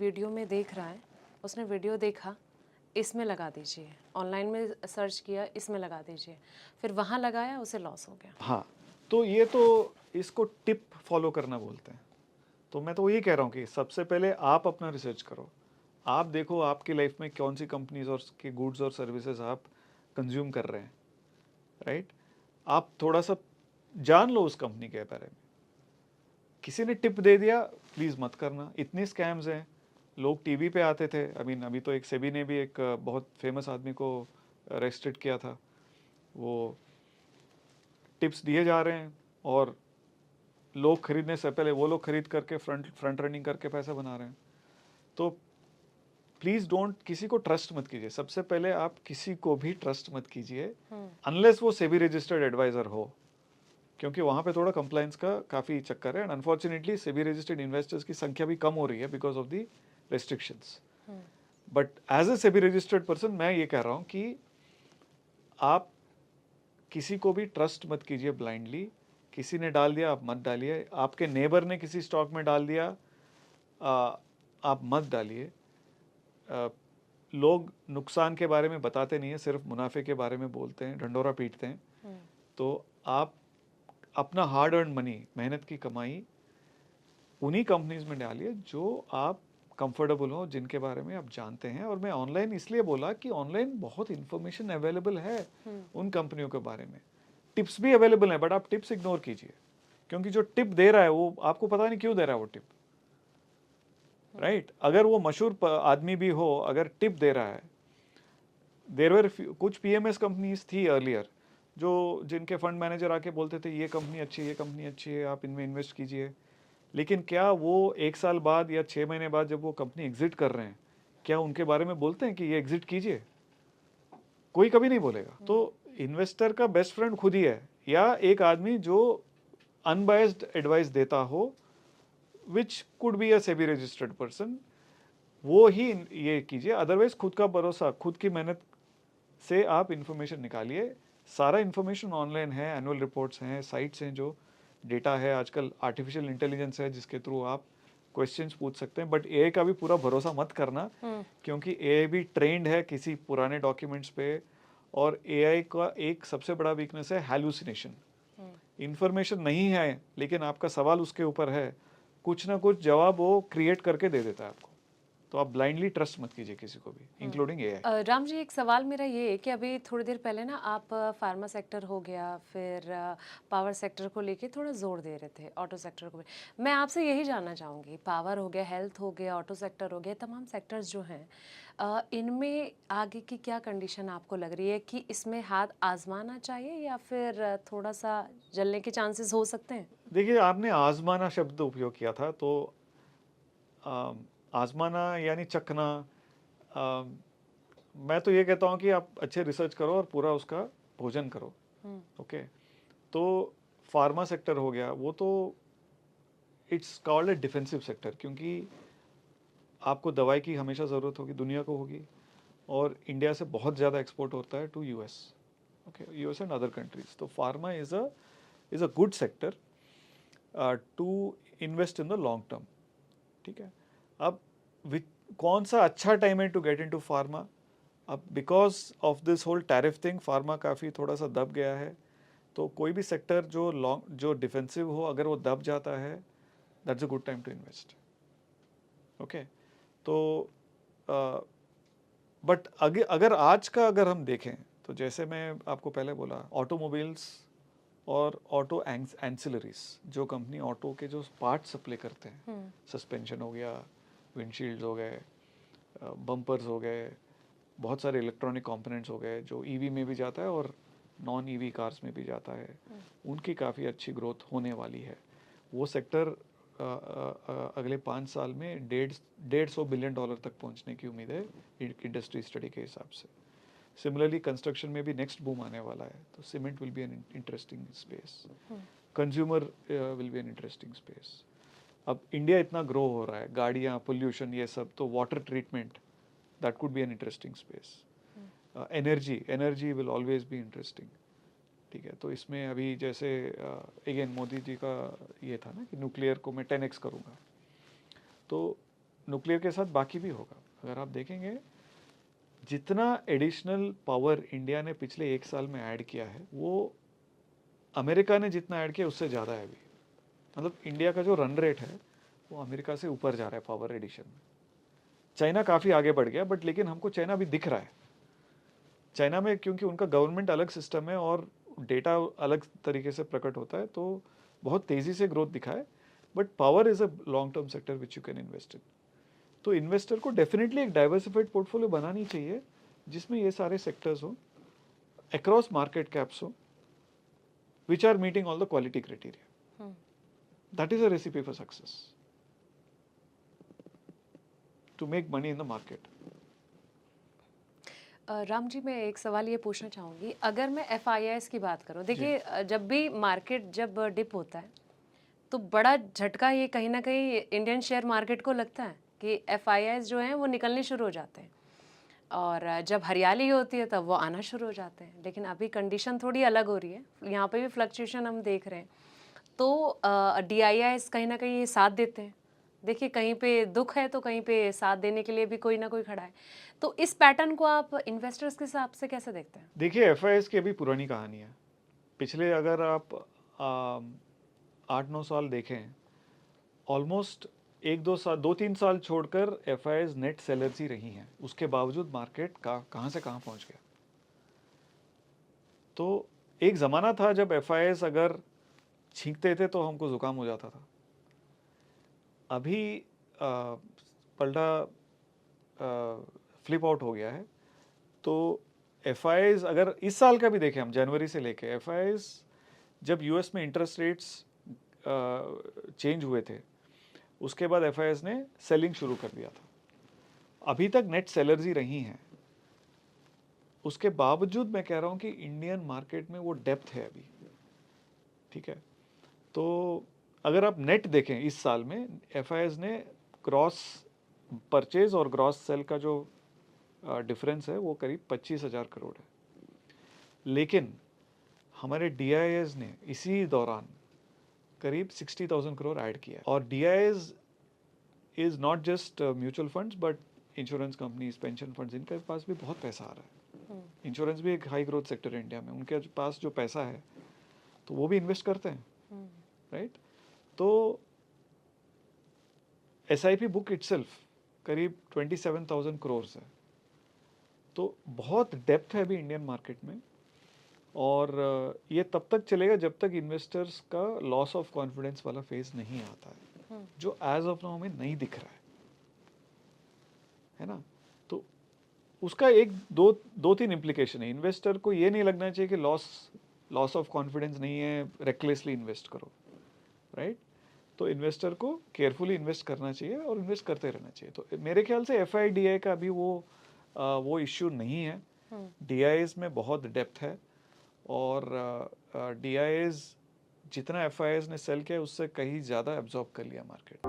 Video में देख रहा है, उसने वीडियो देखा, इसमें लगा दीजिए, ऑनलाइन में सर्च किया, इसमें लगा दीजिए, फिर वहाँ लगाया, उसे लॉस हो गया। हाँ, तो ये तो इसको टिप फॉलो करना बोलते हैं। तो मैं तो ये कह रहा हूँ कि सबसे पहले आप अपना रिसर्च करो, आप देखो आपकी लाइफ में कौन सी कंपनीज और के गुड्स और सर्विसेज आप कंज्यूम कर रहे हैं, राइट। आप थोड़ा सा जान लो उस कंपनी के बारे में। किसी ने टिप दे दिया, प्लीज़ मत करना। इतनी स्कैम्स हैं, लोग टीवी पे आते थे। अभी तो एक सेबी ने भी एक बहुत फेमस आदमी को अरेस्टेड किया था। वो टिप्स दिए जा रहे हैं और लोग खरीदने से पहले वो लोग खरीद करके फ्रंट रनिंग करके पैसा बना रहे हैं। तो प्लीज़ डोंट, किसी को ट्रस्ट मत कीजिए। सबसे पहले आप किसी को भी ट्रस्ट मत कीजिए अनलेस वो सेबी रजिस्टर्ड एडवाइज़र हो, क्योंकि वहाँ पे थोड़ा कंप्लायंस का काफ़ी चक्कर है। And unfortunately SEBI registered investors की संख्या भी कम हो रही है because of the restrictions. But as a SEBI registered person मैं ये कह रहा हूँ कि आप किसी को भी ट्रस्ट मत कीजिए ब्लाइंडली। किसी ने डाल दिया, आप मत डालिए। आपके नेबर ने किसी स्टॉक में डाल दिया, आप मत डालिए। लोग नुकसान के बारे में बताते नहीं है, सिर्फ मुनाफे के बारे में बोलते हैं, ढंडोरा पीटते हैं। तो आप अपना हार्ड अर्न मनी, मेहनत की कमाई उन्हीं कंपनीज में डालिए जो आप कंफर्टेबल हो, जिनके बारे में आप जानते हैं। और मैं ऑनलाइन इसलिए बोला कि ऑनलाइन बहुत इंफॉर्मेशन अवेलेबल है उन कंपनियों के बारे में। टिप्स भी अवेलेबल है, बट आप टिप्स इग्नोर कीजिए, क्योंकि जो टिप दे रहा है वो आपको पता नहीं क्यों दे रहा है वो टिप, राइट। अगर वो मशहूर आदमी भी हो, अगर टिप दे रहा है, देर वर कुछ पीएमएस कंपनीज थी अर्लियर जो जिनके फंड मैनेजर आके बोलते थे ये कंपनी अच्छी है, ये कंपनी अच्छी है, आप इनमें इन्वेस्ट कीजिए। लेकिन क्या वो 1 साल बाद या 6 महीने बाद जब वो कंपनी एग्जिट कर रहे हैं, क्या उनके बारे में बोलते हैं कि ये एग्जिट कीजिए? कोई कभी नहीं बोलेगा। तो इन्वेस्टर का बेस्ट फ्रेंड खुद ही है, या एक आदमी जो अनबायस्ड एडवाइस देता हो, which could be a SEBI registered person, वो ही ये कीजिए। अदरवाइज खुद का भरोसा, खुद की मेहनत से आप इंफॉर्मेशन निकालिए। सारा इंफॉर्मेशन ऑनलाइन है, एनुअल रिपोर्ट्स हैं, साइट्स हैं, जो डेटा है। आजकल आर्टिफिशियल इंटेलिजेंस है जिसके थ्रू आप क्वेश्चंस पूछ सकते हैं। बट एआई का भी पूरा भरोसा मत करना, क्योंकि एआई भी ट्रेंड है किसी पुराने डॉक्यूमेंट्स पे। और एआई का एक सबसे बड़ा वीकनेस है हैलुसिनेशन। इंफॉर्मेशन नहीं है लेकिन आपका सवाल उसके ऊपर है, कुछ ना कुछ जवाब वो क्रिएट करके दे देता है आपको। तो आप ब्लाइंडली ट्रस्ट मत कीजिए किसी को भी, इंक्लूडिंग एआई। राम जी, एक सवाल मेरा ये है कि अभी थोड़ी देर पहले ना आप फार्मा सेक्टर हो गया, फिर पावर सेक्टर को लेके थोड़ा जोर दे रहे थे, ऑटो सेक्टर को भी। मैं आपसे यही जानना चाहूँगी, पावर हो गया, हेल्थ हो गया, ऑटो सेक्टर हो गया, तमाम सेक्टर्स जो हैं, इनमें आगे की क्या कंडीशन आपको लग रही है कि इसमें हाथ आजमाना चाहिए या फिर थोड़ा सा जलने के चांसेस हो सकते हैं? देखिए, आपने आजमाना शब्द उपयोग किया था, तो आजमाना यानी चखना। आ, मैं तो ये कहता हूँ कि आप अच्छे रिसर्च करो और पूरा उसका भोजन करो। ओके। तो फार्मा सेक्टर हो गया, वो तो it's called a defensive sector, क्योंकि आपको दवाई की हमेशा ज़रूरत होगी, दुनिया को होगी। और इंडिया से बहुत ज़्यादा एक्सपोर्ट होता है to US. Okay, US and other countries. तो pharma is a good sector to invest in the long term. ठीक है। अब कौन सा अच्छा टाइम है टू गेट इनटू फार्मा? अब because of this whole tariff thing, pharma काफ़ी थोड़ा सा दब गया है। तो कोई भी सेक्टर जो डिफेंसिव हो, अगर वो दब जाता है, that's a good time to invest. Okay. तो बट अगर आज का अगर हम देखें, तो जैसे मैं आपको पहले बोला, ऑटोमोबाइल्स और ऑटो एंसिलरीज, जो कंपनी ऑटो के जो पार्ट सप्लाई करते हैं, सस्पेंशन हो गया, विंडशील्ड्स हो गए, बम्पर्स हो गए, बहुत सारे इलेक्ट्रॉनिक कंपोनेंट्स हो गए, जो ईवी में भी जाता है और नॉन ईवी कार्स में भी जाता है, उनकी काफ़ी अच्छी ग्रोथ होने वाली है। वो सेक्टर अगले 5 साल में 150 बिलियन डॉलर तक पहुंचने की उम्मीद है इंडस्ट्री स्टडी के हिसाब से। सिमिलरली कंस्ट्रक्शन में भी नेक्स्ट बूम आने वाला है, तो cement will be an interesting space, consumer will be an interesting space. अब इंडिया इतना ग्रो हो रहा है, गाड़ियाँ, पोल्यूशन, ये सब, तो water treatment, that could be an interesting space. Energy will always be interesting. ठीक है। तो इसमें अभी जैसे अगेन मोदी जी का ये था ना कि न्यूक्लियर को मैं 10x करूँगा। तो न्यूक्लियर के साथ बाकी भी होगा। अगर आप देखेंगे जितना एडिशनल पावर इंडिया ने पिछले 1 साल में ऐड किया है वो अमेरिका ने जितना ऐड किया उससे ज़्यादा है अभी। मतलब इंडिया का जो रन रेट है वो अमेरिका से ऊपर जा रहा है पावर एडिशन में। चाइना काफ़ी आगे बढ़ गया, बट लेकिन हमको चाइना भी दिख रहा है। चाइना में क्योंकि उनका गवर्नमेंट अलग सिस्टम है और डेटा अलग तरीके से प्रकट होता है, तो बहुत तेज़ी से ग्रोथ दिखा है। But power is a long term sector which you can invest in. तो इन्वेस्टर को डेफिनेटली एक डाइवर्सिफाइड पोर्टफोलियो बनानी चाहिए जिसमें ये सारे सेक्टर्स हो, अक्रॉस मार्केट कैप्स हो, which are meeting all the quality criteria. That is a recipe for success to make money in the market. Ram ji, मैं एक सवाल ये पूछना चाहूँगी, अगर मैं एफआईआईएस की बात करूँ, देखिए जब भी मार्केट जब डिप होता है तो बड़ा झटका ये कहीं ना कहीं इंडियन शेयर मार्केट को लगता है कि एफआईआईएस जो हैं वो निकलने शुरू हो जाते हैं, और जब हरियाली होती है तब वो आना शुरू हो जाते हैं। लेकिन अभी कंडीशन थोड़ी अलग हो रही है, यहाँ पे भी फ्लक्चुएशन हम देख रहे हैं। तो डीआईआईएस कहीं ना कहीं साथ देते हैं। देखिए कहीं पे दुख है तो कहीं पे साथ देने के लिए भी कोई ना कोई खड़ा है। तो इस पैटर्न को आप इन्वेस्टर्स के हिसाब से कैसे देखते हैं? देखिए एफआईएस की अभी पुरानी कहानी है। पिछले अगर आप 8-9 साल देखें, ऑलमोस्ट 1-2 साल 2-3 साल छोड़कर एफआईएस नेट सेलर्स ही रही हैं। उसके बावजूद मार्केट कहाँ से कहाँ पहुँच गया। तो एक ज़माना था जब एफआईएस अगर छींकते थे तो हमको ज़ुकाम हो जाता था। अभी पलटा फ्लिप आउट हो गया है। तो एफआईआईस अगर इस साल का भी देखें हम, जनवरी से लेके एफआईआईस जब यूएस में इंटरेस्ट रेट्स चेंज हुए थे उसके बाद एफआईआईस ने सेलिंग शुरू कर दिया था। अभी तक नेट सेलर्स ही रही हैं। उसके बावजूद मैं कह रहा हूँ कि इंडियन मार्केट में वो डेप्थ है अभी। ठीक है, तो अगर आप नेट देखें इस साल में एफआईआईस ने ग्रॉस परचेज और ग्रॉस सेल का जो डिफरेंस है वो करीब 25,000 करोड़ है। लेकिन हमारे डीआईएस ने इसी दौरान करीब 60,000 करोड़ ऐड किया। और DIIs is not just mutual funds but insurance companies, pension funds, इनके पास भी बहुत पैसा आ रहा है। इंश्योरेंस भी एक हाई ग्रोथ सेक्टर है इंडिया में। उनके पास जो पैसा है तो वो भी इन्वेस्ट करते हैं, राइट? तो एसआईपी बुक इटसेल्फ करीब 27,000 करोड़ है। तो बहुत डेप्थ है अभी इंडियन मार्केट में। और ये तब तक चलेगा जब तक इन्वेस्टर्स का लॉस ऑफ कॉन्फिडेंस वाला फेज नहीं आता है, जो एज ऑफ नाउ में नहीं दिख रहा है ना। तो उसका एक दो तीन इम्प्लीकेशन है। इन्वेस्टर को ये नहीं लगना चाहिए कि लॉस ऑफ कॉन्फिडेंस नहीं है, रेकलेसली इन्वेस्ट करो, राइट? तो इन्वेस्टर को केयरफुली इन्वेस्ट करना चाहिए और इन्वेस्ट करते रहना चाहिए। तो मेरे ख्याल से एफआईडीआई का अभी वो इश्यू नहीं है। डीआईएस में बहुत डेप्थ है और डीआईएस जितना एफआईआईएस ने सेल किया उससे कहीं ज़्यादा एब्जॉर्ब कर लिया मार्केट।